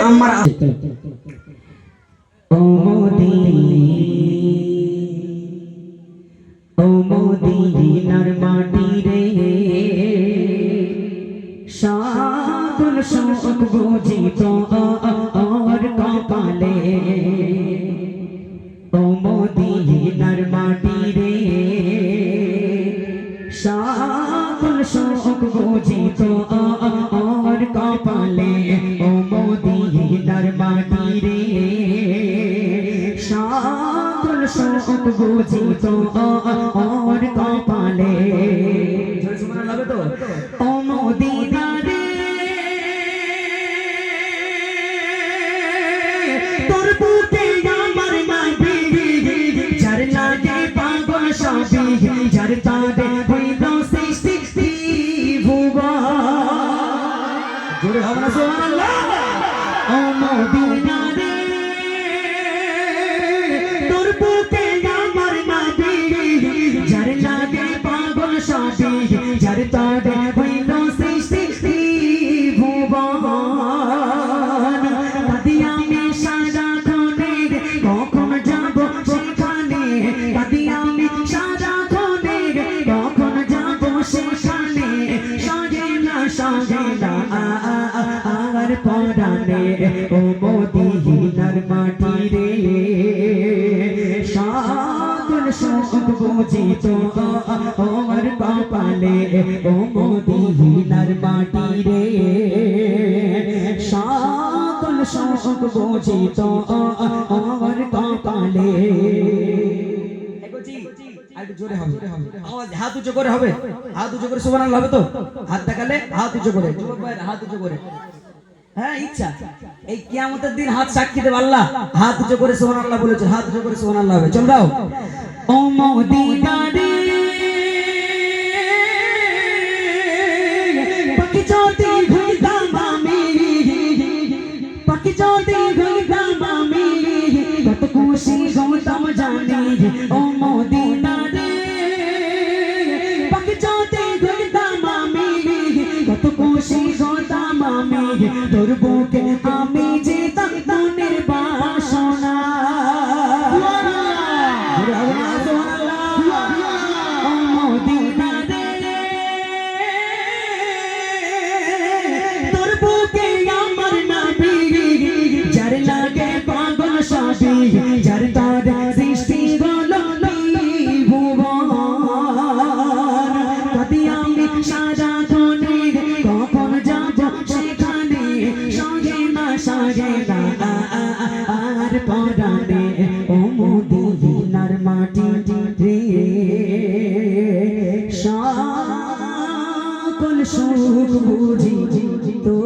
আমার ও মদিনার মাটি রে সাধন শোক বুঝিত আর কপালে ও মদিনার মাটি রে সাধন শোক বুঝিত আর কপালে ও মদিনার মাটি রে সাধন শোক বুঝিত আর কপালে ও মদিনা রে তোর বুকে আমার নাবি যার লাগে পাগল সবই যার তারে হইল সৃষ্টি ভুবা জোরে হবে না সুবহানাল্লাহ ও মদিনা রে তোর বুকে আমার নাবি যার লাগে পাগল সবই যার তারে হইল সৃষ্টি ভুবা কাদি আমি সারাক্ষণে কখন যাব সেখানে কাদি আমি সারাক্ষণে কখন যাব সেখানে সজে না আর পরানে ও মদিনার মাটি রে সাধন শোক বুঝিত আমার কপালে ও মদিনার মাটি রে সাধন শোক বুঝিত আমার কপালে জোরে হবে আওয়াজ হাত উঁচু করে হবে হাত উঁচু করে সুবহানাল্লাহ হবে তো হাত দেখালে হাত উঁচু করে হাত উঁচু করে হ্যাঁ ইচ্ছা এই কিয়ামতের দিন হাত সাক্ষী দেবে আল্লাহ হাত উঁচু করে সুবহানাল্লাহ বলেছে হাত উঁচু করে সুবহানাল্লাহ হবে চল দাও ও মদিনা রে পাখি যদি হইতাম আমি পাখি যদি হইতাম আমি কত খুশি হতাম জানি ও মদিনা রে পাখি যদি হইতাম আমি কত খুশি হতাম আমি তোর বুকে আমি যেতাম মনের বাসনা ও মদিনা রে তোর বুকে আমার নাবি যার লাগে পাগল সবই যার তার সৃষ্টি হলো ভুবন কাদি আমি সারাক্ষণে কখন যাব সেখানে সঙ্গে না আর পরানে ও মদিনার মাটি রে সকল সুখ বুঝি তো